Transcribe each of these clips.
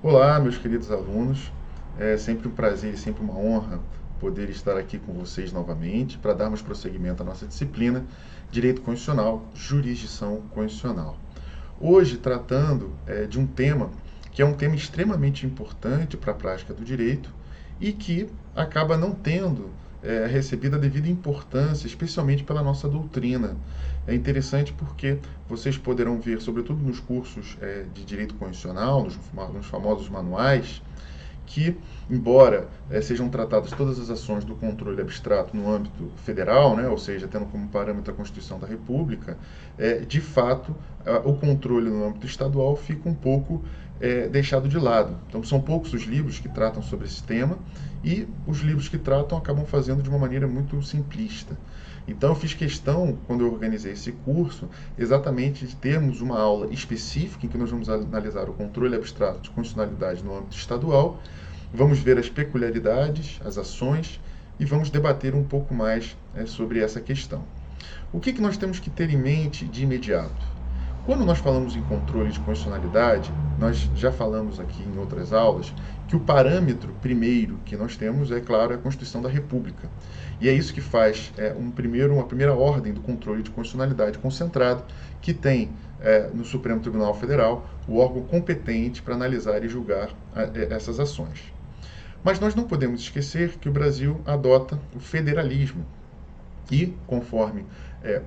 Olá, meus queridos alunos. É sempre um prazer e sempre uma honra poder estar aqui com vocês novamente para darmos prosseguimento à nossa disciplina Direito Constitucional, Jurisdição Constitucional. Hoje, tratando de um tema que é um tema extremamente importante para a prática do direito e que acaba não tendo recebida a devida importância, especialmente pela nossa doutrina. É interessante porque vocês poderão ver, sobretudo nos cursos de direito constitucional, nos famosos manuais, que, embora sejam tratadas todas as ações do controle abstrato no âmbito federal, né, ou seja, tendo como parâmetro a Constituição da República, de fato, o controle no âmbito estadual fica um pouco deixado de lado. Então, são poucos os livros que tratam sobre esse tema e os livros que tratam acabam fazendo de uma maneira muito simplista. Então, eu fiz questão, quando eu organizei esse curso, exatamente de termos uma aula específica em que nós vamos analisar o controle abstrato de constitucionalidade no âmbito estadual, vamos ver as peculiaridades, as ações e vamos debater um pouco mais sobre essa questão. O que nós temos que ter em mente de imediato? Quando nós falamos em controle de constitucionalidade, nós já falamos aqui em outras aulas que o parâmetro primeiro que nós temos é, claro, a Constituição da República. E é isso que faz uma primeira ordem do controle de constitucionalidade concentrado, que tem no Supremo Tribunal Federal o órgão competente para analisar e julgar essas ações. Mas nós não podemos esquecer que o Brasil adota o federalismo. E, conforme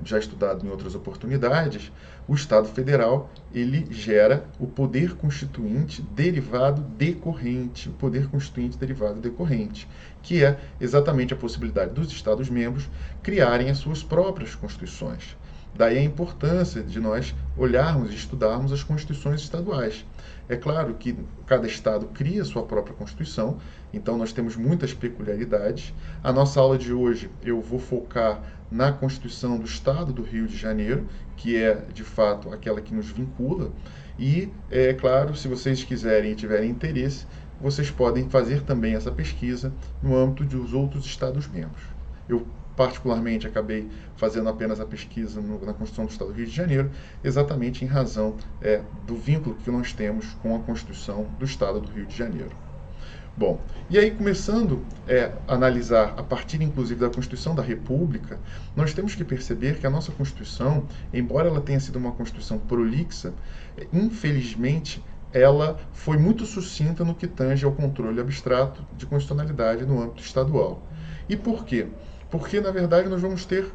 já estudado em outras oportunidades, o Estado Federal ele gera o poder constituinte derivado decorrente, o poder constituinte derivado decorrente, que é exatamente a possibilidade dos Estados-membros criarem as suas próprias constituições. Daí a importância de nós olharmos e estudarmos as constituições estaduais. É claro que cada estado cria sua própria constituição, então nós temos muitas peculiaridades. A nossa aula de hoje eu vou focar na Constituição do Estado do Rio de Janeiro, que é de fato aquela que nos vincula. E, é claro, se vocês quiserem e tiverem interesse, vocês podem fazer também essa pesquisa no âmbito dos outros Estados-membros. Eu particularmente acabei fazendo apenas a pesquisa na Constituição do Estado do Rio de Janeiro, exatamente em razão do vínculo que nós temos com a Constituição do Estado do Rio de Janeiro. Bom, e aí começando a analisar a partir inclusive da Constituição da República, nós temos que perceber que a nossa Constituição, embora ela tenha sido uma Constituição prolixa, infelizmente ela foi muito sucinta no que tange ao controle abstrato de constitucionalidade no âmbito estadual. E por quê? Porque, na verdade, nós vamos ter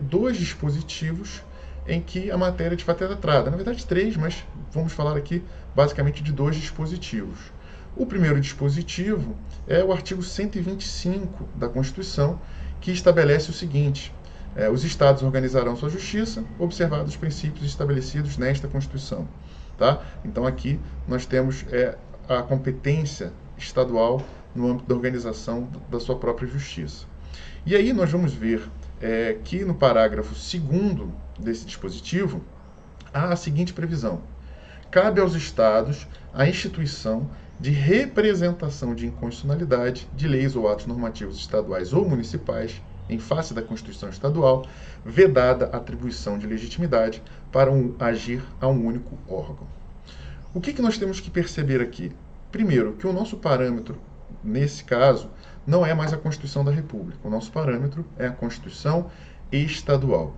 dois dispositivos em que a matéria de fato é tratada. Na verdade, três, mas vamos falar aqui basicamente de dois dispositivos. O primeiro dispositivo é o artigo 125 da Constituição, que estabelece o seguinte: os Estados organizarão sua justiça, observados os princípios estabelecidos nesta Constituição. Tá? Então, aqui nós temos a competência estadual no âmbito da organização da sua própria justiça. E aí nós vamos ver que no parágrafo 2º desse dispositivo há a seguinte previsão: cabe aos Estados a instituição de representação de inconstitucionalidade de leis ou atos normativos estaduais ou municipais em face da Constituição Estadual, vedada a atribuição de legitimidade para agir a um único órgão. O que nós temos que perceber aqui? Primeiro, que o nosso parâmetro, nesse caso, não é mais a Constituição da República. O nosso parâmetro é a Constituição Estadual.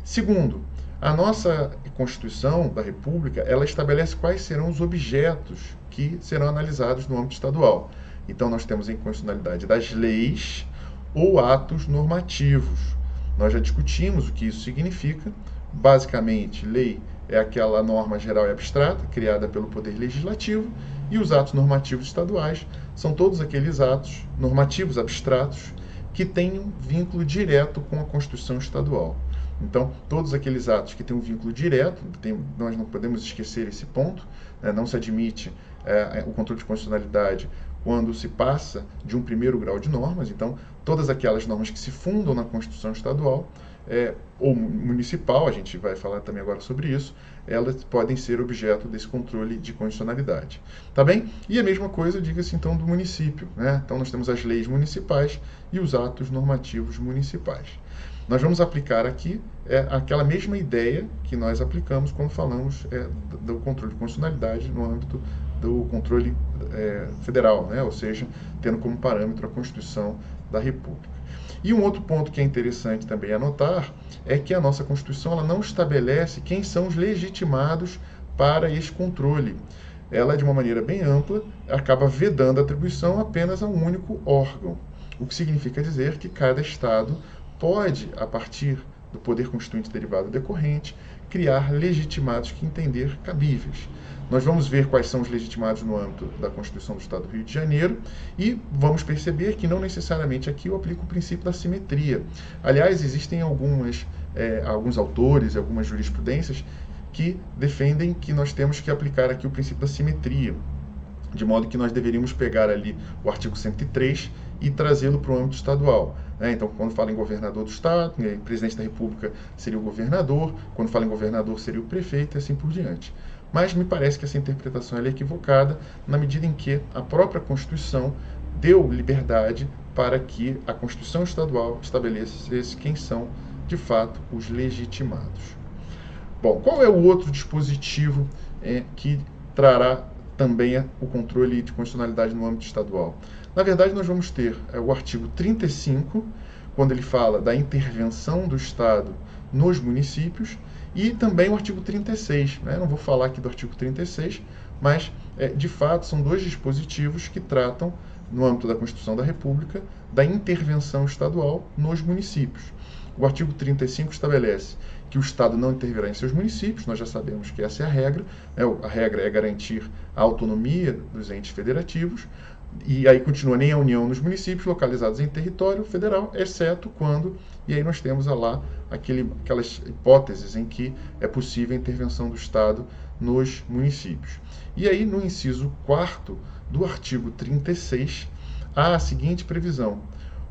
Segundo, a nossa Constituição da República, ela estabelece quais serão os objetos que serão analisados no âmbito estadual. Então, nós temos a inconstitucionalidade das leis ou atos normativos. Nós já discutimos o que isso significa. Basicamente, lei é aquela norma geral e abstrata criada pelo Poder Legislativo, e os atos normativos estaduais são todos aqueles atos normativos abstratos que têm um vínculo direto com a Constituição Estadual. Então, todos aqueles atos que têm um vínculo direto, nós não podemos esquecer esse ponto, não se admite o controle de constitucionalidade quando se passa de um primeiro grau de normas. Então, todas aquelas normas que se fundam na Constituição Estadual ou municipal, a gente vai falar também agora sobre isso, elas podem ser objeto desse controle de constitucionalidade. Tá bem? E a mesma coisa, diga-se então, do município, né? Então, nós temos as leis municipais e os atos normativos municipais. Nós vamos aplicar aqui aquela mesma ideia que nós aplicamos quando falamos do controle de constitucionalidade no âmbito do controle federal, né? Ou seja, tendo como parâmetro a Constituição da República. E um outro ponto que é interessante também anotar é que a nossa Constituição ela não estabelece quem são os legitimados para esse controle. Ela, de uma maneira bem ampla, acaba vedando a atribuição apenas a um único órgão, o que significa dizer que cada Estado pode, a partir do poder constituinte derivado decorrente, criar legitimados que entender cabíveis. Nós vamos ver quais são os legitimados no âmbito da Constituição do Estado do Rio de Janeiro e vamos perceber que não necessariamente aqui eu aplico o princípio da simetria. Aliás, existem alguns autores e algumas jurisprudências que defendem que nós temos que aplicar aqui o princípio da simetria, de modo que nós deveríamos pegar ali o artigo 103 e trazê-lo para o âmbito estadual. Então, quando fala em governador do Estado, presidente da República seria o governador, quando fala em governador seria o prefeito e assim por diante. Mas me parece que essa interpretação é equivocada, na medida em que a própria Constituição deu liberdade para que a Constituição estadual estabelecesse quem são, de fato, os legitimados. Bom, qual é o outro dispositivo que trará também o controle de constitucionalidade no âmbito estadual? Na verdade, nós vamos ter o artigo 35, quando ele fala da intervenção do Estado nos municípios, e também o artigo 36. Não vou falar aqui do artigo 36, mas, de fato, são dois dispositivos que tratam, no âmbito da Constituição da República, da intervenção estadual nos municípios. O artigo 35 estabelece que o Estado não intervirá em seus municípios, nós já sabemos que essa é a regra, a regra é garantir a autonomia dos entes federativos, e aí continua nem a União nos municípios localizados em território federal, exceto quando, e aí nós temos lá aquelas hipóteses em que é possível a intervenção do Estado nos municípios. E aí no inciso 4º do artigo 36, há a seguinte previsão: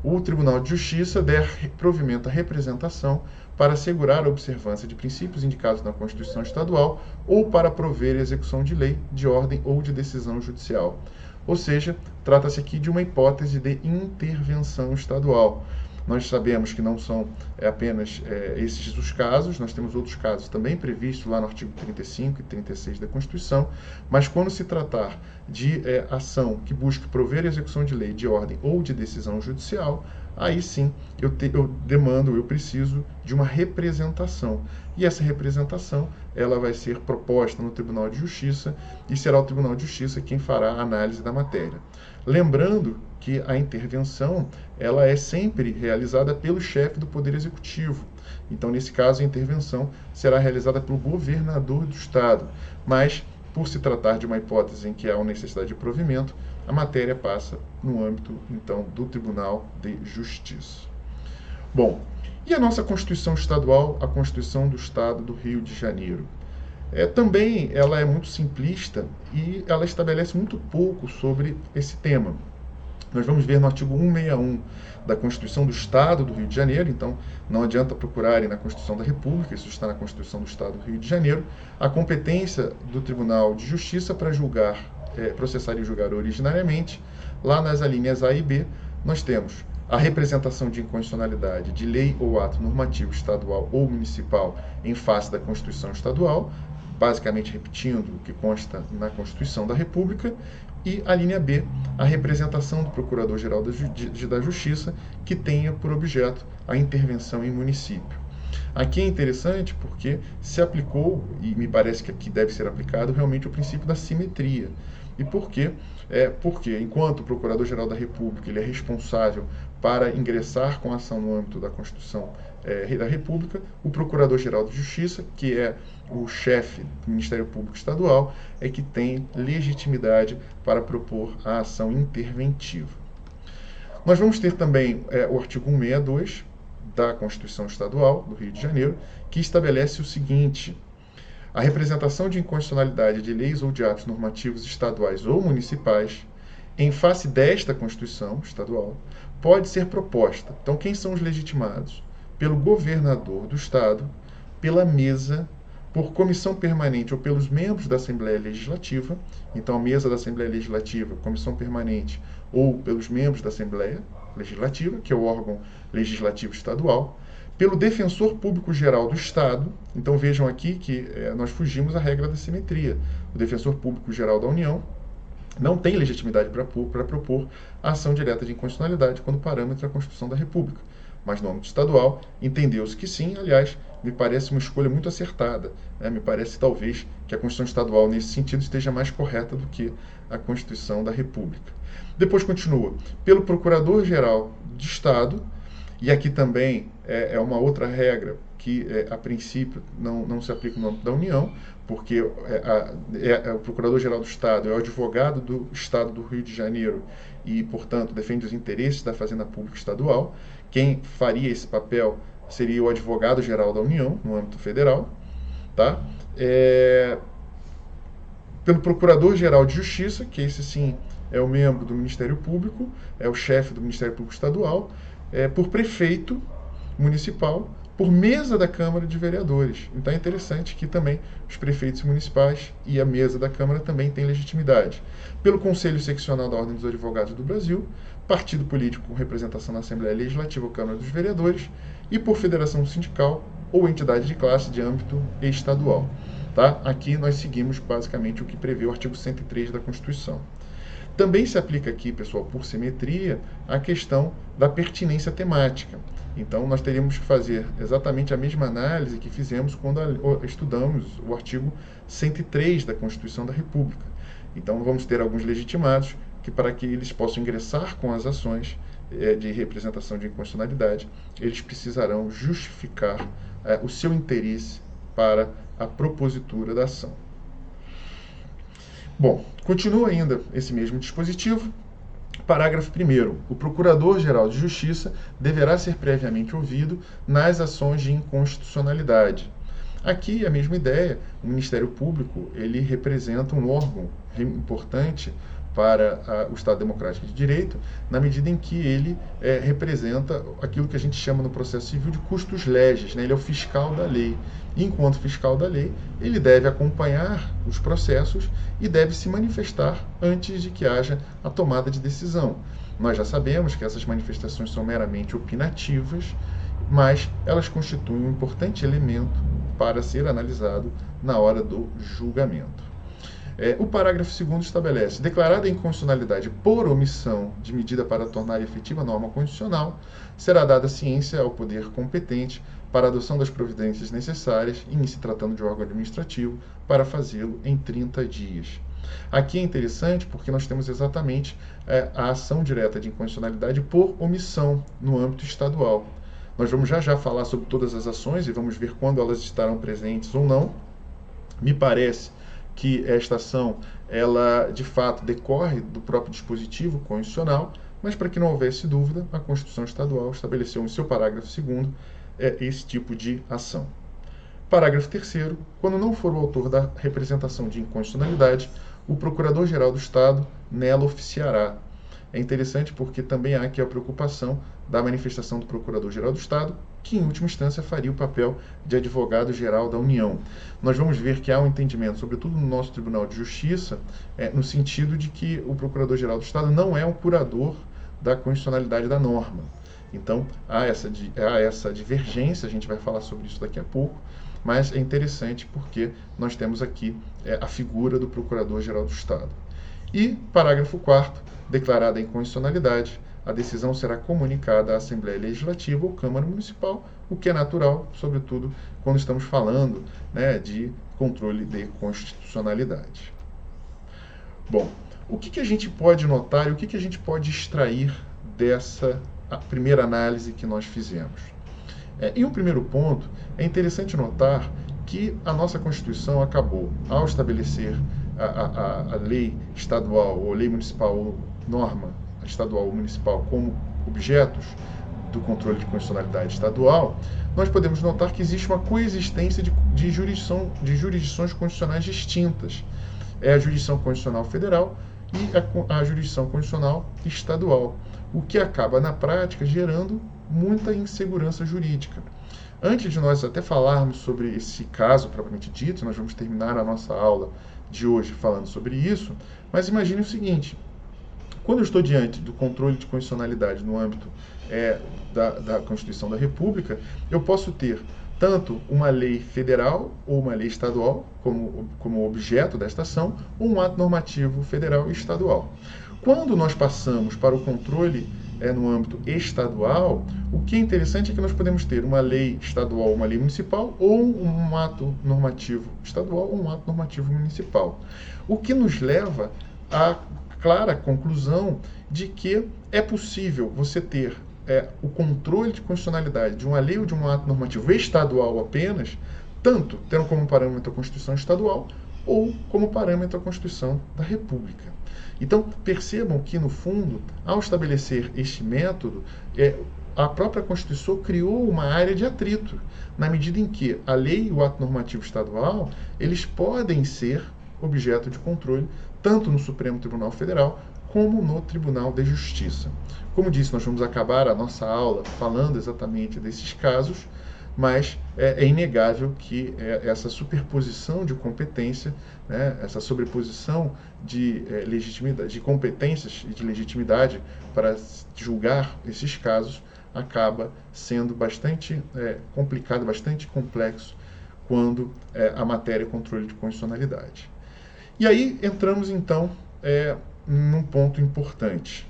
o Tribunal de Justiça der provimento à representação para assegurar a observância de princípios indicados na Constituição Estadual ou para prover a execução de lei, de ordem ou de decisão judicial. Ou seja, trata-se aqui de uma hipótese de intervenção estadual. Nós sabemos que não são apenas esses os casos, nós temos outros casos também previstos lá no artigo 35 e 36 da Constituição, mas quando se tratar de ação que busque prover a execução de lei, de ordem ou de decisão judicial, aí sim eu preciso de uma representação. E essa representação ela vai ser proposta no Tribunal de Justiça e será o Tribunal de Justiça quem fará a análise da matéria. Lembrando que a intervenção ela é sempre realizada pelo chefe do Poder Executivo. Então, nesse caso, a intervenção será realizada pelo governador do Estado. Mas, por se tratar de uma hipótese em que há uma necessidade de provimento, a matéria passa no âmbito, então, do Tribunal de Justiça. Bom, e a nossa Constituição Estadual, a Constituição do Estado do Rio de Janeiro? Também ela é muito simplista e ela estabelece muito pouco sobre esse tema. Nós vamos ver no artigo 161 da Constituição do Estado do Rio de Janeiro, então não adianta procurarem na Constituição da República, isso está na Constituição do Estado do Rio de Janeiro, a competência do Tribunal de Justiça para julgar, processar e julgar originariamente. Lá nas alíneas A e B, nós temos a representação de inconstitucionalidade de lei ou ato normativo estadual ou municipal em face da Constituição Estadual, basicamente repetindo o que consta na Constituição da República, e a linha B, a representação do Procurador-Geral da Justiça, que tenha por objeto a intervenção em município. Aqui é interessante porque se aplicou, e me parece que aqui deve ser aplicado, realmente o princípio da simetria. E por quê? Porque, enquanto o Procurador-Geral da República ele é responsável para ingressar com ação no âmbito da Constituição da República, o Procurador-Geral de Justiça, que é o chefe do Ministério Público Estadual, é que tem legitimidade para propor a ação interventiva. Nós vamos ter também o artigo 162 da Constituição Estadual do Rio de Janeiro, que estabelece o seguinte: a representação de inconstitucionalidade de leis ou de atos normativos estaduais ou municipais, em face desta Constituição Estadual, pode ser proposta. Então, quem são os legitimados? Pelo governador do Estado, pela mesa, por comissão permanente ou pelos membros da Assembleia Legislativa. Então, a mesa da Assembleia Legislativa, comissão permanente ou pelos membros da Assembleia Legislativa, que é o órgão legislativo estadual, pelo Defensor Público Geral do Estado. Então vejam aqui que nós fugimos à regra da simetria. O Defensor Público Geral da União não tem legitimidade para propor a ação direta de inconstitucionalidade quando o parâmetro é a Constituição da República. Mas no âmbito estadual, entendeu-se que sim. Aliás, me parece uma escolha muito acertada, né? Me parece, talvez, que a Constituição estadual, nesse sentido, esteja mais correta do que a Constituição da República. Depois continua, pelo Procurador-Geral de Estado, e aqui também é uma outra regra que, a princípio, não se aplica no âmbito da União, porque o Procurador-Geral do Estado é o advogado do Estado do Rio de Janeiro e, portanto, defende os interesses da Fazenda Pública Estadual. Quem faria esse papel seria o Advogado-Geral da União, no âmbito federal. Tá? Pelo Procurador-Geral de Justiça, que esse sim é o membro do Ministério Público, é o chefe do Ministério Público Estadual, por prefeito municipal, por mesa da Câmara de Vereadores. Então é interessante que também os prefeitos municipais e a mesa da Câmara também têm legitimidade. Pelo Conselho Seccional da Ordem dos Advogados do Brasil, partido político com representação na Assembleia Legislativa ou Câmara dos Vereadores, e por federação sindical ou entidade de classe de âmbito estadual. Tá? Aqui nós seguimos basicamente o que prevê o artigo 103 da Constituição. Também se aplica aqui, pessoal, por simetria, a questão da pertinência temática. Então, nós teríamos que fazer exatamente a mesma análise que fizemos quando estudamos o artigo 103 da Constituição da República. Então, vamos ter alguns legitimados que, para que eles possam ingressar com as ações de representação de inconstitucionalidade, eles precisarão justificar o seu interesse para a propositura da ação. Bom, continua ainda esse mesmo dispositivo. Parágrafo 1º. O Procurador-Geral de Justiça deverá ser previamente ouvido nas ações de inconstitucionalidade. Aqui a mesma ideia, o Ministério Público ele representa um órgão importante para o Estado Democrático de Direito, na medida em que ele representa aquilo que a gente chama no processo civil de custos legis, né? Ele é o fiscal da lei. E, enquanto fiscal da lei, ele deve acompanhar os processos e deve se manifestar antes de que haja a tomada de decisão. Nós já sabemos que essas manifestações são meramente opinativas, mas elas constituem um importante elemento para ser analisado na hora do julgamento. O parágrafo 2º estabelece: declarada a inconstitucionalidade por omissão de medida para tornar efetiva a norma constitucional, será dada ciência ao poder competente para a adoção das providências necessárias, em se tratando de órgão administrativo, para fazê-lo em 30 dias. Aqui é interessante porque nós temos exatamente a ação direta de inconstitucionalidade por omissão no âmbito estadual. Nós vamos já falar sobre todas as ações e vamos ver quando elas estarão presentes ou não. Me parece que esta ação, ela de fato decorre do próprio dispositivo constitucional, mas para que não houvesse dúvida, a Constituição Estadual estabeleceu em seu parágrafo 2º esse tipo de ação. Parágrafo 3º. Quando não for o autor da representação de inconstitucionalidade, o Procurador-Geral do Estado nela oficiará. É interessante porque também há aqui a preocupação da manifestação do Procurador-Geral do Estado, que em última instância faria o papel de advogado-geral da União. Nós vamos ver que há um entendimento, sobretudo no nosso Tribunal de Justiça, no sentido de que o Procurador-Geral do Estado não é um curador da constitucionalidade da norma. Então, há essa divergência, a gente vai falar sobre isso daqui a pouco, mas é interessante porque nós temos aqui a figura do Procurador-Geral do Estado. E, parágrafo 4º, declarada a inconstitucionalidade, a decisão será comunicada à Assembleia Legislativa ou Câmara Municipal, o que é natural, sobretudo quando estamos falando, de controle de constitucionalidade. Bom, o que a gente pode notar e o que a gente pode extrair dessa primeira análise que nós fizemos? Em um primeiro ponto, é interessante notar que a nossa Constituição acabou, ao estabelecer a lei estadual ou lei municipal ou norma estadual ou municipal como objetos do controle de constitucionalidade estadual, nós podemos notar que existe uma coexistência de jurisdições constitucionais distintas. É a jurisdição constitucional federal e a jurisdição constitucional estadual, o que acaba, na prática, gerando muita insegurança jurídica. Antes de nós até falarmos sobre esse caso propriamente dito, nós vamos terminar a nossa aula de hoje falando sobre isso, mas imagine o seguinte: quando eu estou diante do controle de constitucionalidade no âmbito da Constituição da República, eu posso ter tanto uma lei federal ou uma lei estadual como objeto desta ação, ou um ato normativo federal e estadual. Quando nós passamos para o controle no âmbito estadual, o que é interessante é que nós podemos ter uma lei estadual, uma lei municipal, ou um ato normativo estadual ou um ato normativo municipal. O que nos leva à clara conclusão de que é possível você ter o controle de constitucionalidade de uma lei ou de um ato normativo estadual apenas, tanto tendo como parâmetro a Constituição Estadual ou como parâmetro a Constituição da República. Então, percebam que, no fundo, ao estabelecer este método, a própria Constituição criou uma área de atrito, na medida em que a lei e o ato normativo estadual, eles podem ser objeto de controle, tanto no Supremo Tribunal Federal, como no Tribunal de Justiça. Como disse, nós vamos acabar a nossa aula falando exatamente desses casos, mas é inegável que essa superposição de competência, né, essa sobreposição de legitimidade, de competências e de legitimidade para julgar esses casos acaba sendo bastante complicado, bastante complexo quando a matéria é controle de constitucionalidade. E aí entramos então num ponto importante.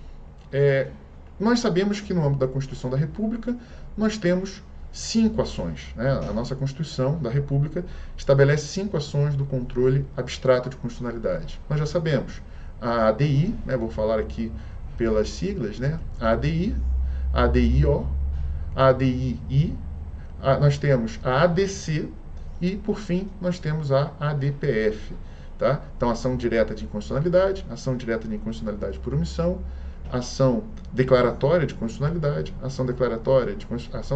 Nós sabemos que no âmbito da Constituição da República nós temos 5 ações. Né? A nossa Constituição da República estabelece 5 ações do controle abstrato de constitucionalidade. Nós já sabemos a ADI, né? Vou falar aqui pelas siglas, né? A ADI, a ADIO, a ADII, nós temos a ADC e, por fim, nós temos a ADPF. Tá? Então, ação direta de inconstitucionalidade, ação direta de inconstitucionalidade por omissão, ação declaratória de constitucionalidade, ação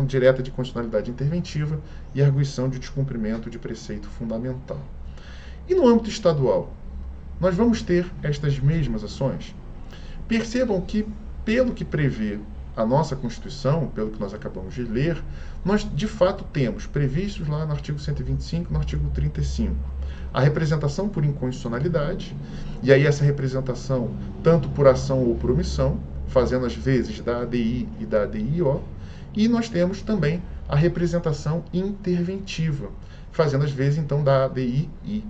direta de constitucionalidade interventiva e arguição de descumprimento de preceito fundamental. E no âmbito estadual, nós vamos ter estas mesmas ações? Percebam que, pelo que prevê a nossa Constituição, pelo que nós acabamos de ler, nós de fato temos previstos lá no artigo 125 e no artigo 35 a representação por inconstitucionalidade, e aí essa representação tanto por ação ou por omissão, fazendo as vezes da ADI e da ADIO, e nós temos também a representação interventiva, fazendo as vezes então da ADII.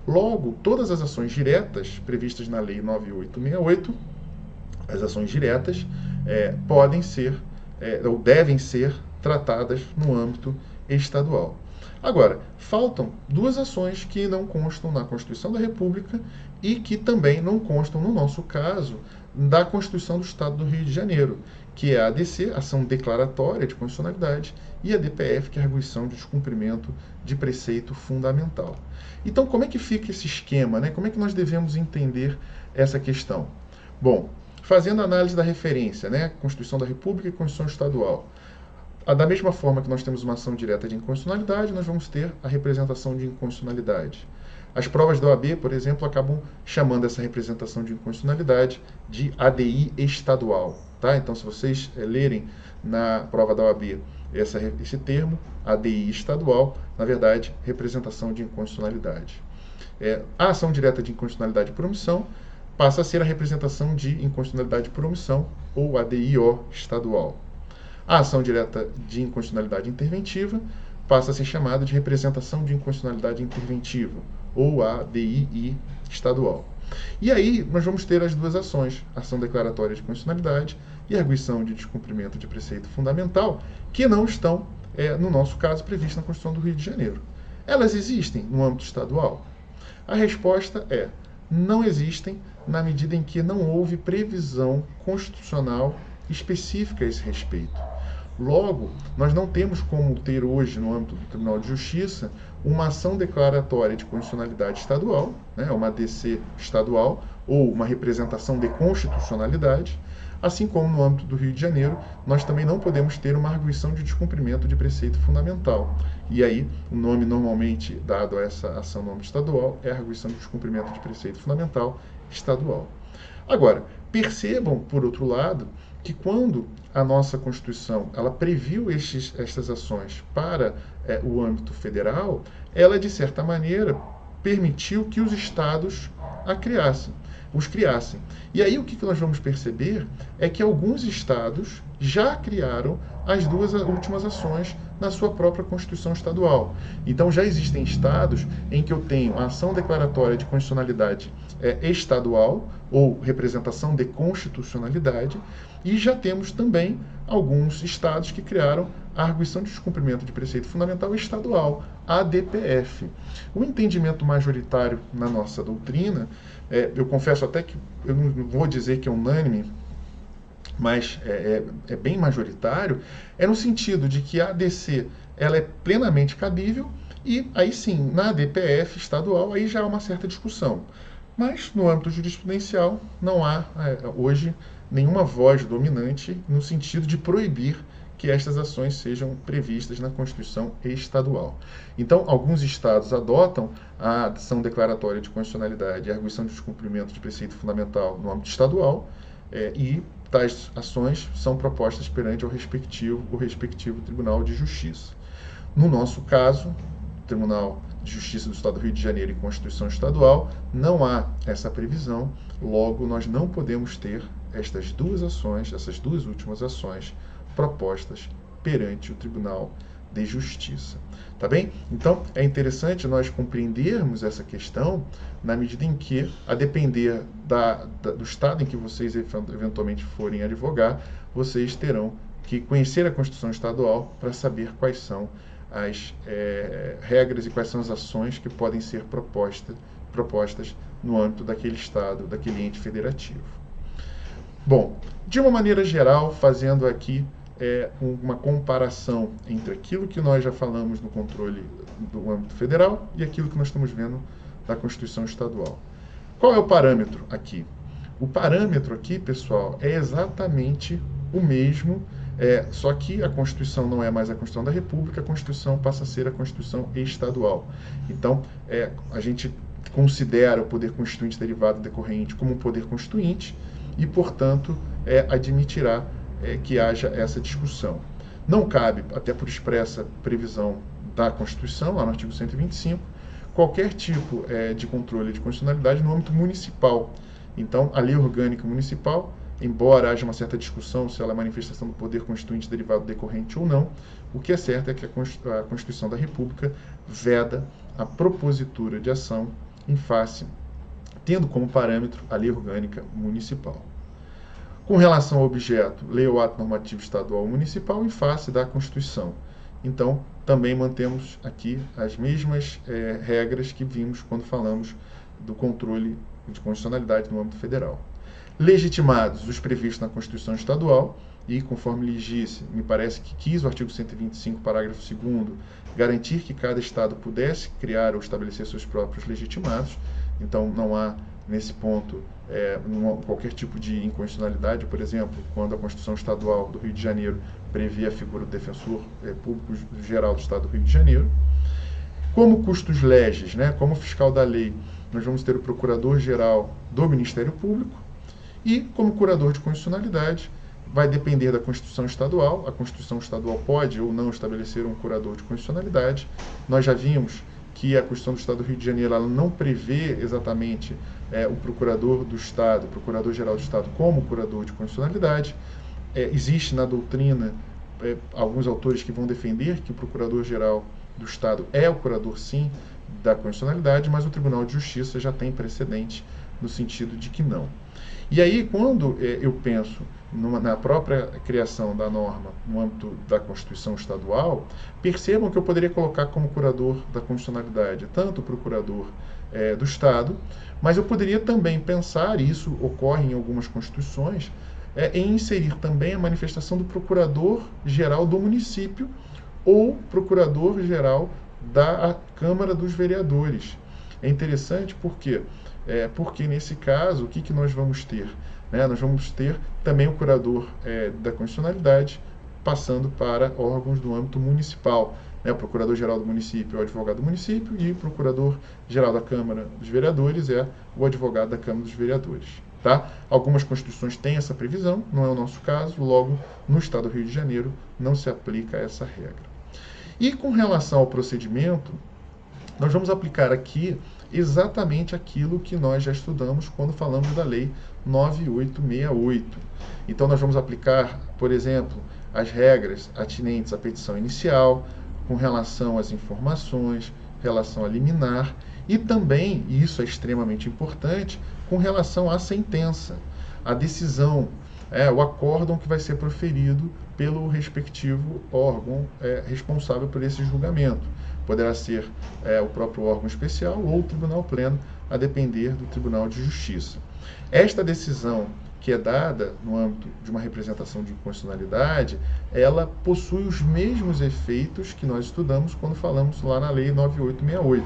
Logo, todas as ações diretas previstas na Lei 9868, as ações diretas podem ser ou devem ser tratadas no âmbito estadual. Agora, faltam 2 ações que não constam na Constituição da República e que também não constam, no nosso caso, da Constituição do Estado do Rio de Janeiro, que é a ADC, Ação Declaratória de Constitucionalidade, e a DPF, que é a Arguição de Descumprimento de Preceito Fundamental. Então, como é que fica esse esquema, né? Como é que nós devemos entender essa questão? Bom, fazendo a análise da referência, né? Constituição da República e Constituição Estadual. Da mesma forma que nós temos uma ação direta de inconstitucionalidade, nós vamos ter a representação de inconstitucionalidade. As provas da OAB, por exemplo, acabam chamando essa representação de inconstitucionalidade de ADI estadual. Tá? Então, se vocês lerem na prova da OAB esse termo, ADI estadual, na verdade, representação de inconstitucionalidade. A ação direta de inconstitucionalidade por omissão passa a ser a representação de inconstitucionalidade por omissão, ou ADIO estadual. A ação direta de inconstitucionalidade interventiva passa a ser chamada de representação de inconstitucionalidade interventiva, ou ADII estadual. E aí nós vamos ter as 2 ações, ação declaratória de constitucionalidade e arguição de descumprimento de preceito fundamental, que não estão, no nosso caso, previstas na Constituição do Rio de Janeiro. Elas existem no âmbito estadual? A resposta é: não existem, na medida em que não houve previsão constitucional específica a esse respeito. Logo, nós não temos como ter hoje, no âmbito do Tribunal de Justiça, uma ação declaratória de constitucionalidade estadual, né, uma ADC estadual, ou uma representação de constitucionalidade, assim como no âmbito do Rio de Janeiro, nós também não podemos ter uma arguição de descumprimento de preceito fundamental. E aí, o nome normalmente dado a essa ação no âmbito estadual é a arguição de descumprimento de preceito fundamental estadual. Agora, percebam, por outro lado, que quando a nossa Constituição ela previu estas ações para o âmbito federal, ela, de certa maneira, permitiu que os estados os criassem. E aí o que nós vamos perceber é que alguns estados já criaram as duas últimas ações na sua própria Constituição Estadual. Então já existem estados em que eu tenho a ação declaratória de constitucionalidade estadual, ou representação de constitucionalidade, e já temos também alguns estados que criaram a arguição de descumprimento de preceito fundamental estadual, ADPF. O entendimento majoritário na nossa doutrina, eu confesso até que eu não vou dizer que é unânime, mas é bem majoritário, é no sentido de que a ADC ela é plenamente cabível e aí sim, na ADPF estadual, aí já há uma certa discussão. Mas no âmbito jurisprudencial não há hoje nenhuma voz dominante no sentido de proibir que estas ações sejam previstas na Constituição estadual. Então, alguns estados adotam a ação declaratória de constitucionalidade e a arguição de descumprimento de preceito fundamental no âmbito estadual, e tais ações são propostas perante o respectivo Tribunal de Justiça. No nosso caso, Tribunal de Justiça do Estado do Rio de Janeiro e Constituição Estadual, não há essa previsão, logo nós não podemos ter estas duas ações, essas duas últimas ações propostas perante o Tribunal de Justiça. Tá bem? Então, é interessante nós compreendermos essa questão na medida em que, a depender do estado em que vocês eventualmente forem advogar, vocês terão que conhecer a Constituição Estadual para saber quais são as regras e quais são as ações que podem ser propostas no âmbito daquele estado, daquele ente federativo. Bom, de uma maneira geral, fazendo aqui uma comparação entre aquilo que nós já falamos no controle do âmbito federal e aquilo que nós estamos vendo da Constituição Estadual. Qual é o parâmetro aqui? O parâmetro aqui, pessoal, é exatamente o mesmo, só que a Constituição não é mais a Constituição da República, a Constituição passa a ser a Constituição estadual. Então, a gente considera o poder constituinte derivado decorrente como um poder constituinte e, portanto, admitirá que haja essa discussão. Não cabe, até por expressa previsão da Constituição, lá no artigo 125, qualquer tipo de controle de constitucionalidade no âmbito municipal. Então, a lei orgânica municipal, embora haja uma certa discussão se ela é manifestação do poder constituinte derivado decorrente ou não, o que é certo é que a Constituição da República veda a propositura de ação em face, tendo como parâmetro a lei orgânica municipal. Com relação ao objeto, lei ou ato normativo estadual ou municipal em face da Constituição. Então, também mantemos aqui as mesmas regras que vimos quando falamos do controle de constitucionalidade no âmbito federal. Legitimados os previstos na Constituição Estadual, e conforme lhes disse, me parece que quis o artigo 125, parágrafo 2º, garantir que cada Estado pudesse criar ou estabelecer seus próprios legitimados. Então, não há, nesse ponto, qualquer tipo de inconstitucionalidade. Por exemplo, quando a Constituição Estadual do Rio de Janeiro prevê a figura do defensor público geral do Estado do Rio de Janeiro. Como custos legis, como fiscal da lei, nós vamos ter o Procurador-Geral do Ministério Público, e como curador de constitucionalidade, vai depender da Constituição Estadual. A Constituição Estadual pode ou não estabelecer um curador de constitucionalidade. Nós já vimos que a Constituição do Estado do Rio de Janeiro ela não prevê exatamente o Procurador do Estado, o Procurador-Geral do Estado, como curador de constitucionalidade. Existe na doutrina alguns autores que vão defender que o Procurador-Geral do Estado é o curador, sim, da constitucionalidade, mas o Tribunal de Justiça já tem precedente no sentido de que não. E aí, quando eu penso na própria criação da norma no âmbito da Constituição Estadual, percebam que eu poderia colocar como curador da constitucionalidade tanto o Procurador do Estado, mas eu poderia também pensar, e isso ocorre em algumas constituições, em inserir também a manifestação do Procurador-Geral do município ou Procurador-Geral da Câmara dos Vereadores. É interessante porque nesse caso, o que nós vamos ter? Nós vamos ter também o curador da constitucionalidade passando para órgãos do âmbito municipal. O Procurador-Geral do município é o advogado do município e o Procurador-Geral da Câmara dos Vereadores é o advogado da Câmara dos Vereadores. Tá? Algumas constituições têm essa previsão, não é o nosso caso, logo, no Estado do Rio de Janeiro não se aplica essa regra. E com relação ao procedimento, nós vamos aplicar aqui exatamente aquilo que nós já estudamos quando falamos da Lei 9868. Então, nós vamos aplicar, por exemplo, as regras atinentes à petição inicial, com relação às informações, relação a liminar, e também, e isso é extremamente importante, com relação à sentença, a decisão, o acórdão que vai ser proferido pelo respectivo órgão responsável por esse julgamento. Poderá ser o próprio órgão especial ou o Tribunal Pleno, a depender do Tribunal de Justiça. Esta decisão, que é dada no âmbito de uma representação de inconstitucionalidade, ela possui os mesmos efeitos que nós estudamos quando falamos lá na Lei 9868.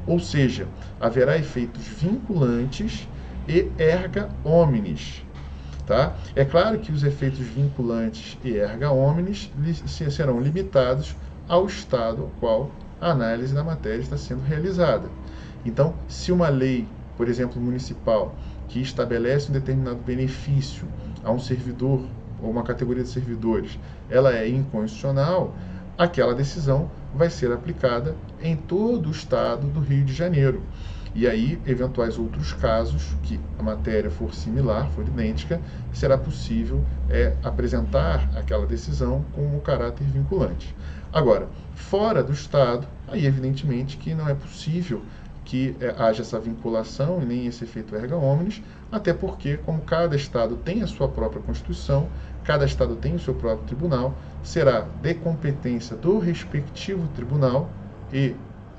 Ou seja, haverá efeitos vinculantes e erga omnes. Tá? É claro que os efeitos vinculantes e erga omnes serão limitados ao estado ao qual a análise da matéria está sendo realizada. Então, se uma lei, por exemplo, municipal, que estabelece um determinado benefício a um servidor ou uma categoria de servidores, ela é inconstitucional, aquela decisão vai ser aplicada em todo o estado do Rio de Janeiro. E aí, eventuais outros casos, que a matéria for similar, for idêntica, será possível apresentar aquela decisão com o caráter vinculante. Agora, fora do Estado, aí evidentemente que não é possível que haja essa vinculação e nem esse efeito erga omnes, até porque, como cada Estado tem a sua própria Constituição, cada Estado tem o seu próprio tribunal, será de competência do respectivo tribunal e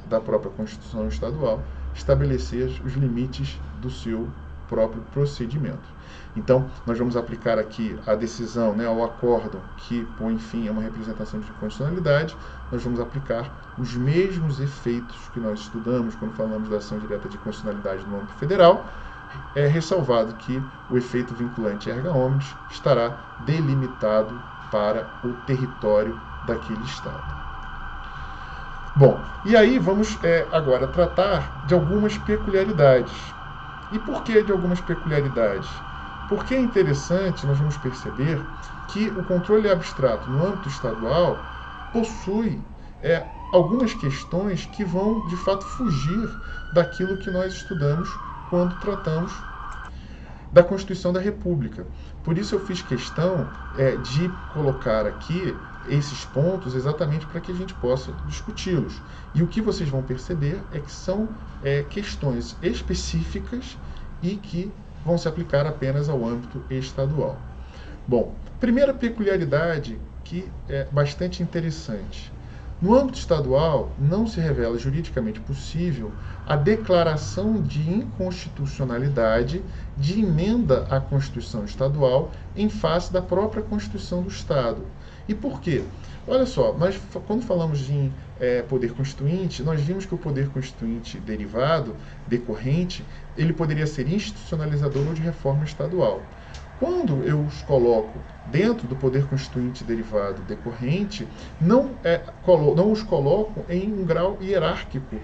da própria Constituição estadual estabelecer os limites do seu próprio procedimento. Então, nós vamos aplicar aqui a decisão, o acórdão que põe fim a uma representação de inconstitucionalidade, nós vamos aplicar os mesmos efeitos que nós estudamos quando falamos da ação direta de constitucionalidade no âmbito federal, ressalvado que o efeito vinculante erga omnes estará delimitado para o território daquele Estado. Bom, e aí vamos agora tratar de algumas peculiaridades. E por que de algumas peculiaridades? Porque é interessante, nós vamos perceber que o controle abstrato no âmbito estadual possui algumas questões que vão, de fato, fugir daquilo que nós estudamos quando tratamos da Constituição da República. Por isso eu fiz questão de colocar aqui esses pontos exatamente para que a gente possa discuti-los. E o que vocês vão perceber é que são questões específicas e que vão se aplicar apenas ao âmbito estadual. Bom, primeira peculiaridade que é bastante interessante. No âmbito estadual, não se revela juridicamente possível a declaração de inconstitucionalidade de emenda à Constituição estadual em face da própria Constituição do Estado. E por quê? Olha só, nós quando falamos de poder constituinte, nós vimos que o poder constituinte derivado, decorrente, ele poderia ser institucionalizador ou de reforma estadual. Quando eu os coloco dentro do poder constituinte derivado decorrente, não os coloco em um grau hierárquico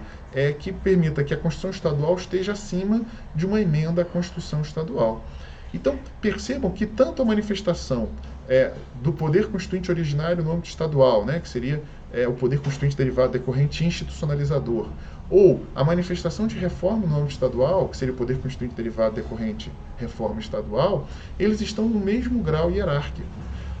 que permita que a Constituição estadual esteja acima de uma emenda à Constituição estadual. Então, percebam que tanto a manifestação do poder constituinte originário no âmbito estadual, que seria o poder constituinte derivado decorrente institucionalizador, ou a manifestação de reforma no âmbito estadual, que seria o poder constituinte derivado decorrente reforma estadual, eles estão no mesmo grau hierárquico.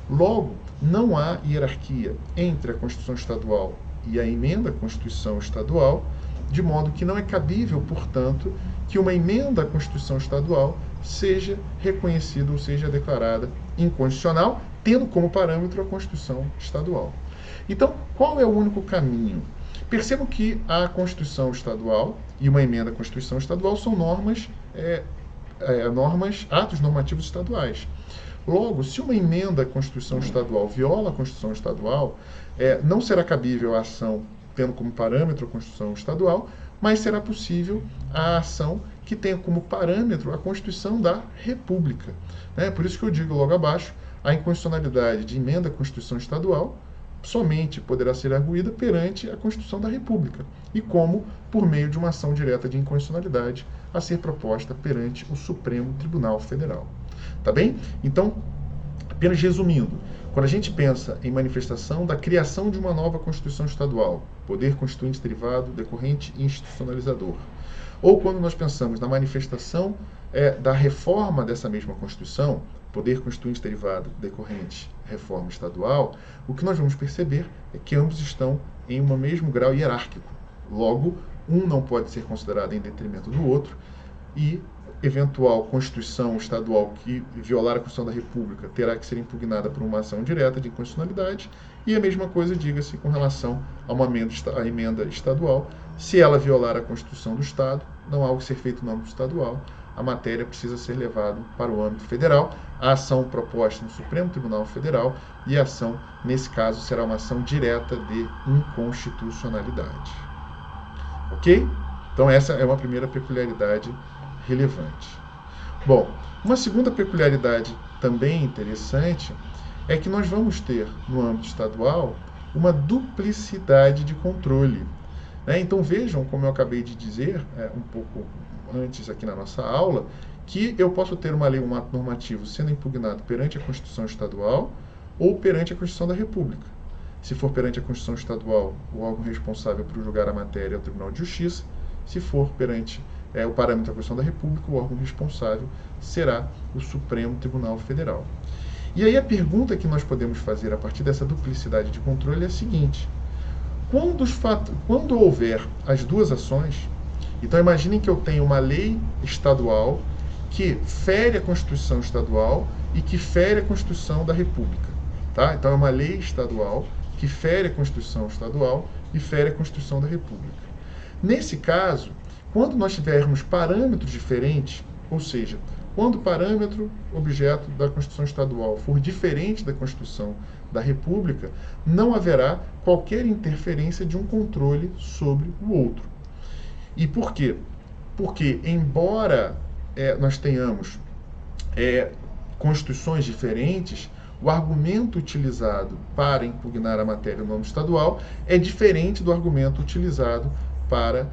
Logo, não há hierarquia entre a Constituição estadual e a emenda à Constituição estadual, de modo que não é cabível, portanto, que uma emenda à Constituição estadual seja reconhecida ou seja declarada inconstitucional, tendo como parâmetro a Constituição estadual. Então, qual é o único caminho? Percebam que a Constituição estadual e uma emenda à Constituição estadual são atos normativos estaduais. Logo, se uma emenda à Constituição estadual viola a Constituição estadual, não será cabível a ação tendo como parâmetro a Constituição estadual, mas será possível a ação que tenha como parâmetro a Constituição da República. Por isso que eu digo logo abaixo, a inconstitucionalidade de emenda à Constituição estadual somente poderá ser arguída perante a Constituição da República, e como por meio de uma ação direta de inconstitucionalidade a ser proposta perante o Supremo Tribunal Federal. Tá bem? Então, Apenas resumindo, quando a gente pensa em manifestação da criação de uma nova Constituição Estadual, poder constituinte derivado, decorrente e institucionalizador, ou quando nós pensamos na manifestação da reforma dessa mesma Constituição, poder constituinte derivado, decorrente, reforma estadual, o que nós vamos perceber é que ambos estão em um mesmo grau hierárquico. Logo, um não pode ser considerado em detrimento do outro, e eventual Constituição estadual que violar a Constituição da República terá que ser impugnada por uma ação direta de inconstitucionalidade, e a mesma coisa diga-se com relação a uma emenda estadual. Se ela violar a Constituição do Estado, não há o que ser feito no âmbito estadual, a matéria precisa ser levada para o âmbito federal, a ação proposta no Supremo Tribunal Federal, e a ação, nesse caso, será uma ação direta de inconstitucionalidade. Ok? Então essa é uma primeira peculiaridade relevante. Bom, uma segunda peculiaridade também interessante é que nós vamos ter no âmbito estadual uma duplicidade de controle. Então vejam, como eu acabei de dizer um pouco antes aqui na nossa aula, que eu posso ter uma lei, um ato normativo sendo impugnado perante a Constituição Estadual ou perante a Constituição da República. Se for perante a Constituição Estadual, o órgão responsável por julgar a matéria é o Tribunal de Justiça. Se for perante o parâmetro da Constituição da República, o órgão responsável será o Supremo Tribunal Federal. E aí a pergunta que nós podemos fazer a partir dessa duplicidade de controle é a seguinte: quando houver as duas ações, então imaginem que eu tenho uma lei estadual que fere a Constituição Estadual e que fere a Constituição da República. Tá? Então é uma lei estadual que fere a Constituição Estadual e fere a Constituição da República. Nesse caso, quando nós tivermos parâmetros diferentes, ou seja, quando o parâmetro objeto da Constituição Estadual for diferente da Constituição da República, não haverá qualquer interferência de um controle sobre o outro. E por quê? Porque, embora nós tenhamos constituições diferentes, o argumento utilizado para impugnar a matéria no âmbito estadual é diferente do argumento utilizado para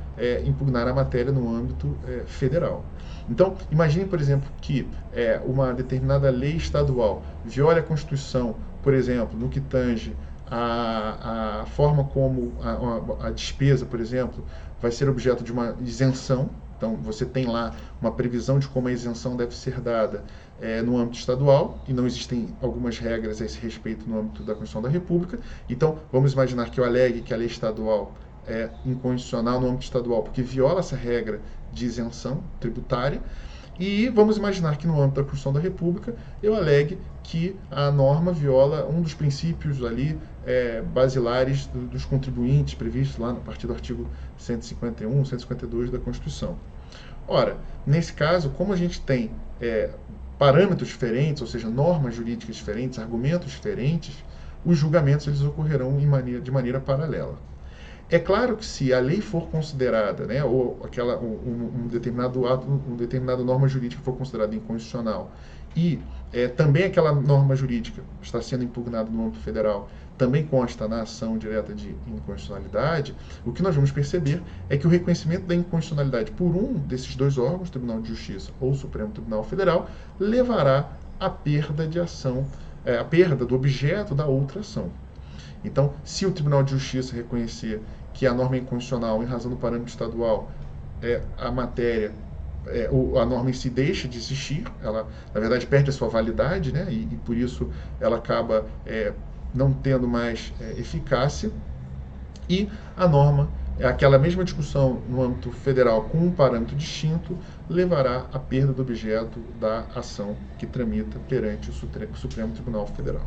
impugnar a matéria no âmbito federal. Então, imagine, por exemplo, que uma determinada lei estadual viole a Constituição, por exemplo, no que tange a forma como a despesa, por exemplo, vai ser objeto de uma isenção. Então, você tem lá uma previsão de como a isenção deve ser dada no âmbito estadual, e não existem algumas regras a esse respeito no âmbito da Constituição da República. Então, vamos imaginar que eu alegue que a lei estadual é inconstitucional no âmbito estadual porque viola essa regra de isenção tributária, e vamos imaginar que no âmbito da Constituição da República eu alegue que a norma viola um dos princípios ali basilares dos contribuintes previstos lá a partir do artigo 151, 152 da Constituição. Ora, nesse caso, como a gente tem parâmetros diferentes, ou seja, normas jurídicas diferentes, argumentos diferentes, os julgamentos eles ocorrerão de maneira paralela. É claro que se a lei for considerada, ou um determinado norma jurídica for considerada inconstitucional, e também aquela norma jurídica está sendo impugnada no âmbito federal, também consta na ação direta de inconstitucionalidade, o que nós vamos perceber é que o reconhecimento da inconstitucionalidade por um desses dois órgãos, Tribunal de Justiça ou Supremo Tribunal Federal, levará à perda de ação, a perda do objeto da outra ação. Então, se o Tribunal de Justiça reconhecer que a norma é inconstitucional em razão do parâmetro estadual, a matéria, a norma em si deixa de existir, ela, na verdade, perde a sua validade, e por isso ela acaba não tendo mais eficácia, e a norma, aquela mesma discussão no âmbito federal com um parâmetro distinto, levará à perda do objeto da ação que tramita perante o Supremo Tribunal Federal.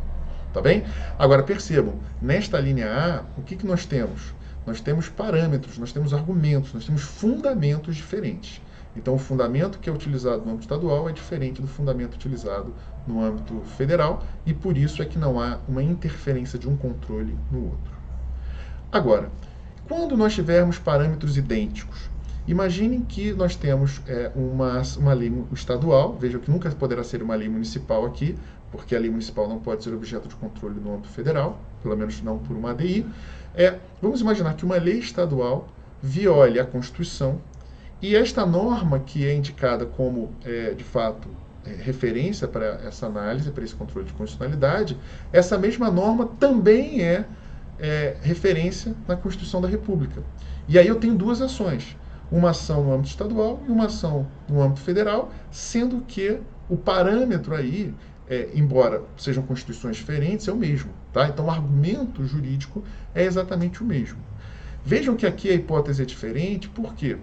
Tá bem? Agora percebam, nesta linha A, o que nós temos? Nós temos parâmetros, nós temos argumentos, nós temos fundamentos diferentes. Então, o fundamento que é utilizado no âmbito estadual é diferente do fundamento utilizado no âmbito federal, e por isso é que não há uma interferência de um controle no outro. Agora, quando nós tivermos parâmetros idênticos, imaginem que nós temos uma lei estadual, vejam que nunca poderá ser uma lei municipal aqui, porque a lei municipal não pode ser objeto de controle no âmbito federal, pelo menos não por uma ADI. Vamos imaginar que uma lei estadual viole a Constituição, e esta norma que é indicada como, de fato, referência para essa análise, para esse controle de constitucionalidade, essa mesma norma também é referência na Constituição da República. E aí eu tenho duas ações, uma ação no âmbito estadual e uma ação no âmbito federal, sendo que o parâmetro aí, embora sejam constituições diferentes, é o mesmo. Tá? Então o argumento jurídico é exatamente o mesmo. Vejam que aqui a hipótese é diferente, por quê?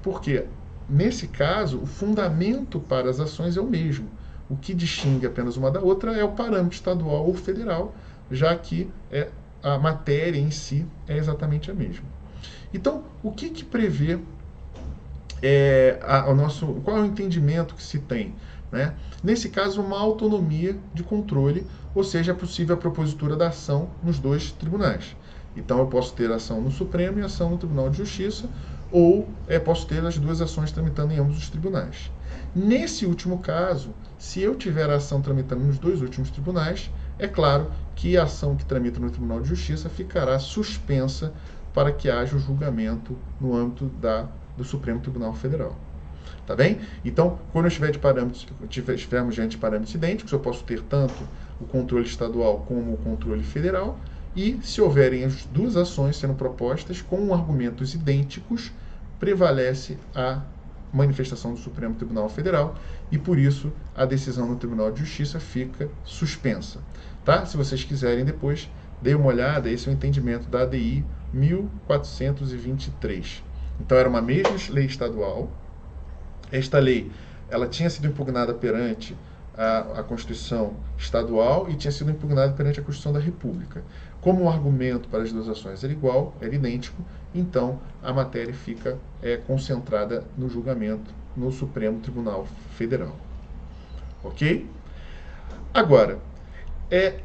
Porque, nesse caso, o fundamento para as ações é o mesmo. O que distingue apenas uma da outra é o parâmetro estadual ou federal, já que a matéria em si é exatamente a mesma. Então, o que prevê qual é o entendimento que se tem? Né? Nesse caso, uma autonomia de controle, ou seja, é possível a propositura da ação nos dois tribunais. Então, eu posso ter ação no Supremo e ação no Tribunal de Justiça, ou posso ter as duas ações tramitando em ambos os tribunais. Nesse último caso, se eu tiver a ação tramitando nos dois últimos tribunais, é claro que a ação que tramita no Tribunal de Justiça ficará suspensa para que haja o julgamento no âmbito do Supremo Tribunal Federal. Tá bem? Então, quando estivermos diante de parâmetros idênticos, eu posso ter tanto o controle estadual como o controle federal, e se houverem as duas ações sendo propostas com argumentos idênticos, prevalece a manifestação do Supremo Tribunal Federal e, por isso, a decisão no Tribunal de Justiça fica suspensa. Tá? Se vocês quiserem depois, dê uma olhada, esse é o entendimento da ADI 1423. Então, era uma mesma lei estadual. Esta lei ela tinha sido impugnada perante a Constituição Estadual e tinha sido impugnada perante a Constituição da República. Como o argumento para as duas ações era igual, era idêntico, então a matéria fica concentrada no julgamento no Supremo Tribunal Federal. Ok? Agora,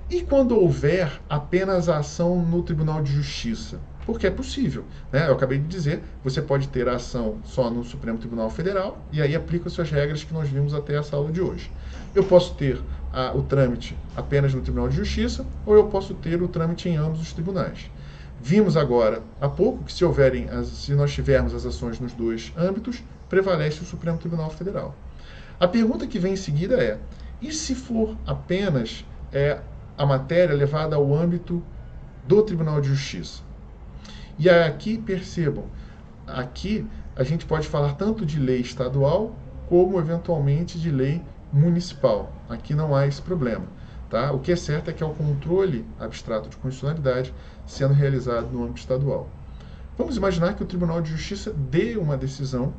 e quando houver apenas a ação no Tribunal de Justiça? Porque é possível. Né? Eu acabei de dizer, você pode ter a ação só no Supremo Tribunal Federal, e aí aplica-se as regras que nós vimos até essa aula de hoje. Eu posso ter o trâmite apenas no Tribunal de Justiça, ou eu posso ter o trâmite em ambos os tribunais. Vimos agora, há pouco, que se nós tivermos as ações nos dois âmbitos, prevalece o Supremo Tribunal Federal. A pergunta que vem em seguida é, e se for apenas a matéria levada ao âmbito do Tribunal de Justiça? E aqui, percebam, aqui a gente pode falar tanto de lei estadual, como eventualmente de lei municipal. Aqui não há esse problema. Tá? O que é certo é que é o controle abstrato de constitucionalidade sendo realizado no âmbito estadual. Vamos imaginar que o Tribunal de Justiça dê uma decisão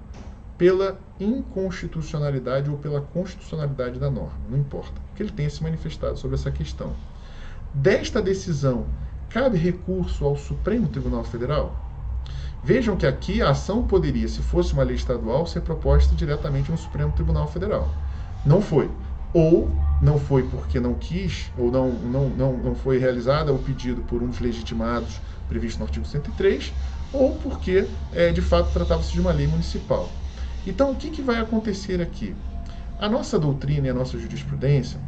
pela inconstitucionalidade ou pela constitucionalidade da norma, não importa, porque ele tenha se manifestado sobre essa questão. Desta decisão, cabe recurso ao Supremo Tribunal Federal? Vejam que aqui a ação poderia, se fosse uma lei estadual, ser proposta diretamente no Supremo Tribunal Federal. Não foi. Ou não foi porque não quis, ou não foi realizada o pedido por um dos legitimados previsto no artigo 103, ou porque, de fato, tratava-se de uma lei municipal. Então, o que vai acontecer aqui? A nossa doutrina e a nossa jurisprudência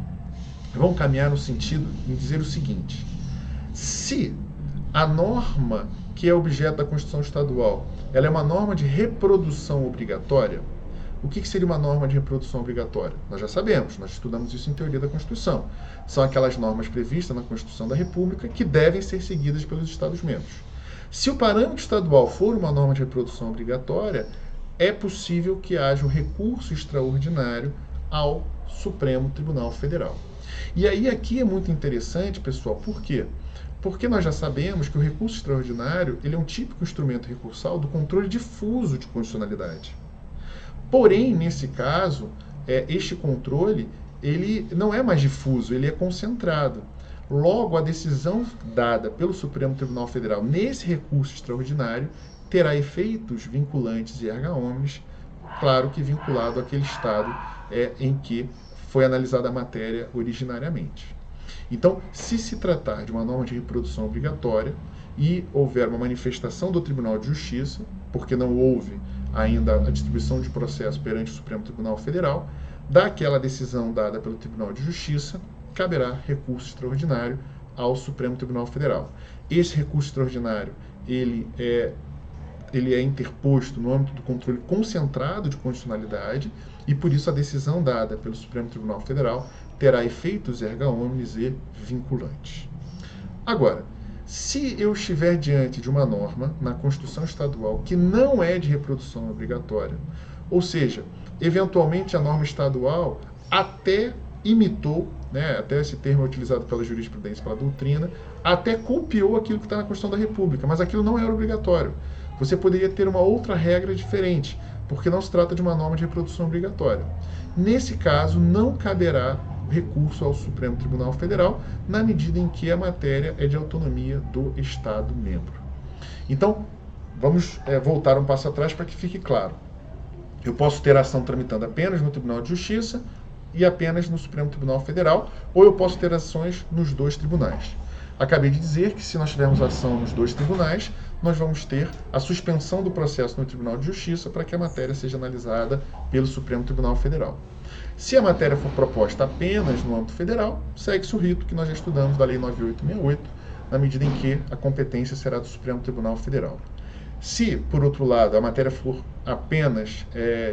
vão caminhar no sentido de dizer o seguinte: se a norma que é objeto da Constituição Estadual, ela é uma norma de reprodução obrigatória, o que seria uma norma de reprodução obrigatória? Nós já sabemos, nós estudamos isso em teoria da Constituição. São aquelas normas previstas na Constituição da República que devem ser seguidas pelos Estados-membros. Se o parâmetro estadual for uma norma de reprodução obrigatória, é possível que haja um recurso extraordinário ao Supremo Tribunal Federal. E aí aqui é muito interessante, pessoal, por quê? Porque nós já sabemos que o recurso extraordinário ele é um típico instrumento recursal do controle difuso de constitucionalidade. Porém, nesse caso, este controle ele não é mais difuso, ele é concentrado. Logo, a decisão dada pelo Supremo Tribunal Federal nesse recurso extraordinário terá efeitos vinculantes e erga omnes, claro que vinculado àquele estado em que foi analisada a matéria originariamente. Então, se tratar de uma norma de reprodução obrigatória e houver uma manifestação do Tribunal de Justiça, porque não houve ainda a distribuição de processo perante o Supremo Tribunal Federal, daquela decisão dada pelo Tribunal de Justiça, caberá recurso extraordinário ao Supremo Tribunal Federal. Esse recurso extraordinário, ele é interposto no âmbito do controle concentrado de constitucionalidade e por isso a decisão dada pelo Supremo Tribunal Federal terá efeitos erga omnes e vinculantes. Agora, se eu estiver diante de uma norma na Constituição Estadual que não é de reprodução obrigatória, ou seja, eventualmente a norma estadual até imitou, né, até esse termo é utilizado pela jurisprudência, pela doutrina, até copiou aquilo que está na Constituição da República, mas aquilo não era obrigatório. Você poderia ter uma outra regra diferente, porque não se trata de uma norma de reprodução obrigatória. Nesse caso, não caberá recurso ao Supremo Tribunal Federal, na medida em que a matéria é de autonomia do Estado-membro. Então, vamos voltar um passo atrás para que fique claro. Eu posso ter ação tramitando apenas no Tribunal de Justiça e apenas no Supremo Tribunal Federal, ou eu posso ter ações nos dois tribunais. Acabei de dizer que se nós tivermos ação nos dois tribunais, nós vamos ter a suspensão do processo no Tribunal de Justiça para que a matéria seja analisada pelo Supremo Tribunal Federal. Se a matéria for proposta apenas no âmbito federal, segue-se o rito que nós já estudamos da Lei 9868, na medida em que a competência será do Supremo Tribunal Federal. Se, por outro lado, a matéria for apenas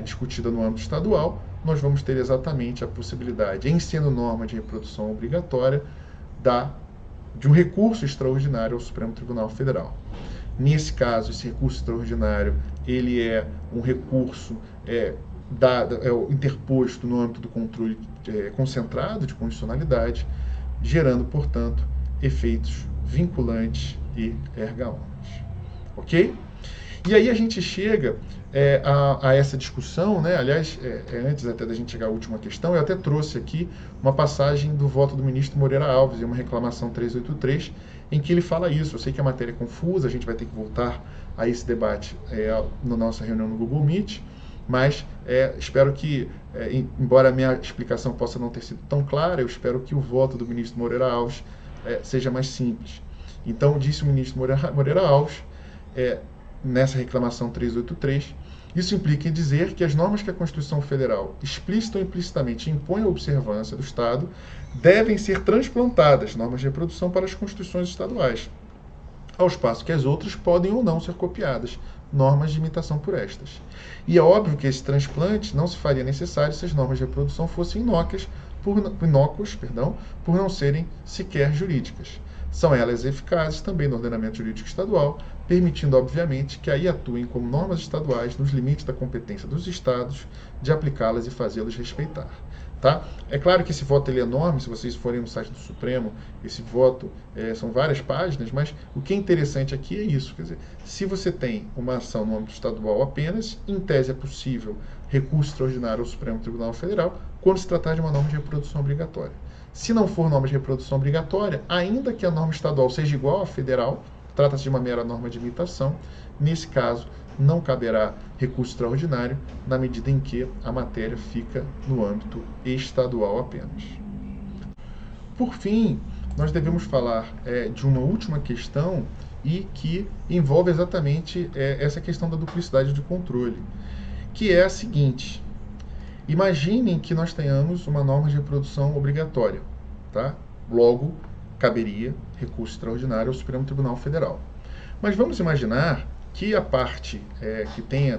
discutida no âmbito estadual, nós vamos ter exatamente a possibilidade, em sendo norma de reprodução obrigatória, de um recurso extraordinário ao Supremo Tribunal Federal. Nesse caso, esse recurso extraordinário, ele é um recurso interposto no âmbito do controle concentrado de constitucionalidade, gerando, portanto, efeitos vinculantes e erga omnes. Ok? E aí a gente chega a essa discussão, né? Aliás, antes até da gente chegar à última questão, eu até trouxe aqui uma passagem do voto do ministro Moreira Alves, em uma reclamação 383, em que ele fala isso. Eu sei que a matéria é confusa, a gente vai ter que voltar a esse debate na nossa reunião no Google Meet, mas espero que, embora a minha explicação possa não ter sido tão clara, eu espero que o voto do ministro Moreira Alves seja mais simples. Então, disse o ministro Moreira Alves, nessa reclamação 383, isso implica em dizer que as normas que a Constituição Federal explícita ou implicitamente impõe a observância do Estado devem ser transplantadas, normas de reprodução, para as Constituições estaduais, ao passo que as outras podem ou não ser copiadas, normas de imitação por estas. E é óbvio que esse transplante não se faria necessário se as normas de reprodução fossem inócuas, por não serem sequer jurídicas. São elas eficazes também no ordenamento jurídico estadual, permitindo, obviamente, que aí atuem como normas estaduais nos limites da competência dos estados de aplicá-las e fazê-las respeitar. Tá? É claro que esse voto ele é enorme, se vocês forem no site do Supremo, esse voto são várias páginas, mas o que é interessante aqui é isso, quer dizer, se você tem uma ação no âmbito estadual apenas, em tese é possível recurso extraordinário ao Supremo Tribunal Federal, quando se tratar de uma norma de reprodução obrigatória. Se não for norma de reprodução obrigatória, ainda que a norma estadual seja igual à federal, trata-se de uma mera norma de imitação, nesse caso não caberá recurso extraordinário, na medida em que a matéria fica no âmbito estadual apenas. Por fim, nós devemos falar de uma última questão e que envolve exatamente essa questão da duplicidade de controle, que é a seguinte: imaginem que nós tenhamos uma norma de reprodução obrigatória, tá? Logo, caberia recurso extraordinário ao Supremo Tribunal Federal. Mas vamos imaginar que a parte que tenha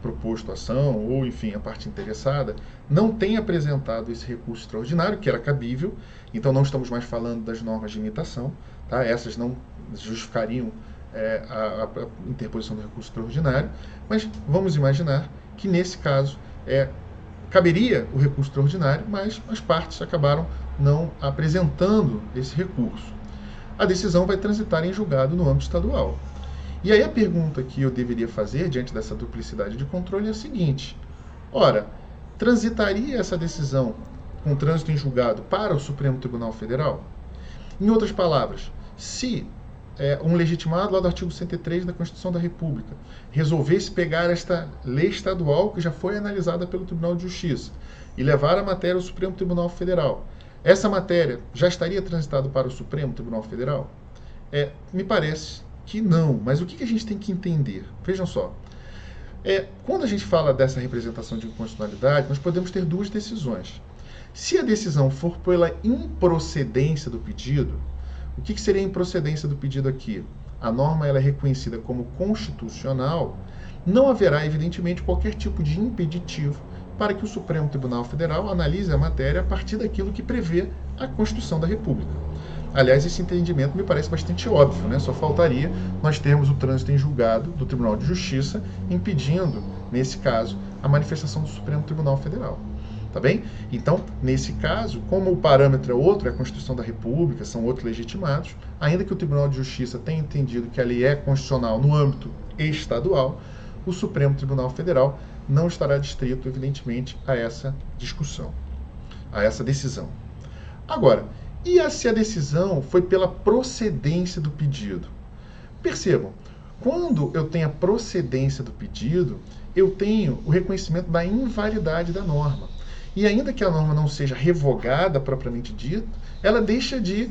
proposto a ação, ou enfim, a parte interessada, não tenha apresentado esse recurso extraordinário, que era cabível, então não estamos mais falando das normas de imitação, tá? Essas não justificariam a interposição do recurso extraordinário, mas vamos imaginar que nesse caso caberia o recurso extraordinário, mas as partes acabaram não apresentando esse recurso. A decisão vai transitar em julgado no âmbito estadual. E aí a pergunta que eu deveria fazer diante dessa duplicidade de controle é a seguinte: ora, transitaria essa decisão com trânsito em julgado para o Supremo Tribunal Federal? Em outras palavras, se um legitimado lá do artigo 103 da Constituição da República resolvesse pegar esta lei estadual que já foi analisada pelo Tribunal de Justiça e levar a matéria ao Supremo Tribunal Federal, essa matéria já estaria transitada para o Supremo Tribunal Federal? Me parece que não, mas o que a gente tem que entender? Vejam só, quando a gente fala dessa representação de inconstitucionalidade, nós podemos ter duas decisões. Se a decisão for pela improcedência do pedido, o que seria a improcedência do pedido aqui? A norma ela é reconhecida como constitucional, não haverá, evidentemente, qualquer tipo de impeditivo para que o Supremo Tribunal Federal analise a matéria a partir daquilo que prevê a Constituição da República. Aliás, esse entendimento me parece bastante óbvio, né? Só faltaria nós termos o trânsito em julgado do Tribunal de Justiça impedindo, nesse caso, a manifestação do Supremo Tribunal Federal. Tá bem? Então, nesse caso, como o parâmetro é outro, é a Constituição da República, são outros legitimados, ainda que o Tribunal de Justiça tenha entendido que a lei é constitucional no âmbito estadual, o Supremo Tribunal Federal não estará distrito, evidentemente, a essa discussão, a essa decisão. Agora, e se a decisão foi pela procedência do pedido? Percebam, quando eu tenho a procedência do pedido, eu tenho o reconhecimento da invalidade da norma. E ainda que a norma não seja revogada propriamente dita, ela deixa de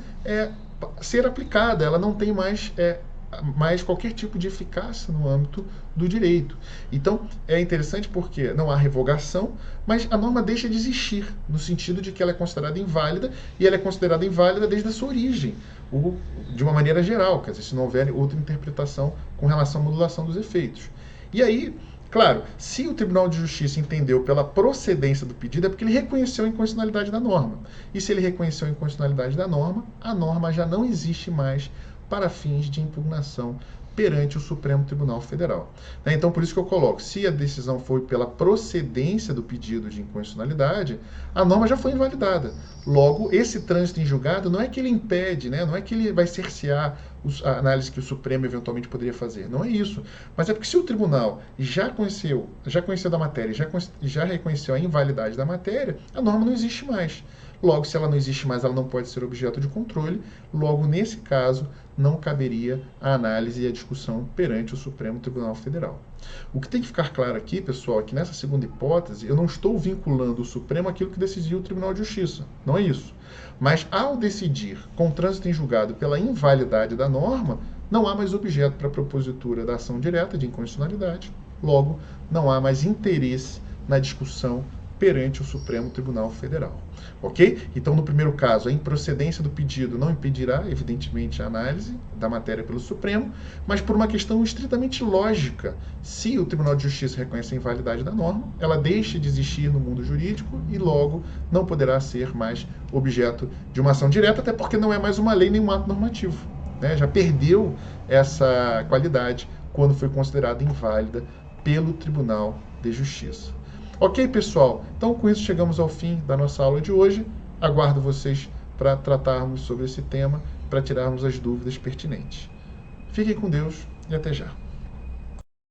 ser aplicada, ela não tem mais qualquer tipo de eficácia no âmbito do direito. Então, é interessante porque não há revogação, mas a norma deixa de existir, no sentido de que ela é considerada inválida, e ela é considerada inválida desde a sua origem, de uma maneira geral, quer dizer, se não houver outra interpretação com relação à modulação dos efeitos. E aí, claro, se o Tribunal de Justiça entendeu pela procedência do pedido, é porque ele reconheceu a inconstitucionalidade da norma. E se ele reconheceu a inconstitucionalidade da norma, a norma já não existe mais para fins de impugnação perante o Supremo Tribunal Federal. Então, por isso que eu coloco, se a decisão foi pela procedência do pedido de inconstitucionalidade, a norma já foi invalidada. Logo, esse trânsito em julgado não é que ele impede, né? Não é que ele vai cercear a análise que o Supremo eventualmente poderia fazer. Não é isso. Mas é porque se o tribunal já conheceu da matéria, já reconheceu a invalidade da matéria, a norma não existe mais. Logo, se ela não existe mais, ela não pode ser objeto de controle. Logo, nesse caso, não caberia a análise e a discussão perante o Supremo Tribunal Federal. O que tem que ficar claro aqui, pessoal, é que nessa segunda hipótese, eu não estou vinculando o Supremo àquilo que decidiu o Tribunal de Justiça. Não é isso. Mas, ao decidir com trânsito em julgado pela invalidade da norma, não há mais objeto para a propositura da ação direta de inconstitucionalidade. Logo, não há mais interesse na discussão perante o Supremo Tribunal Federal. Ok? Então, no primeiro caso, a improcedência do pedido não impedirá, evidentemente, a análise da matéria pelo Supremo, mas por uma questão estritamente lógica, se o Tribunal de Justiça reconhece a invalidade da norma, ela deixa de existir no mundo jurídico e, logo, não poderá ser mais objeto de uma ação direta, até porque não é mais uma lei nem um ato normativo, né? Já perdeu essa qualidade quando foi considerada inválida pelo Tribunal de Justiça. Ok, pessoal? Então, com isso, chegamos ao fim da nossa aula de hoje. Aguardo vocês para tratarmos sobre esse tema, para tirarmos as dúvidas pertinentes. Fiquem com Deus e até já.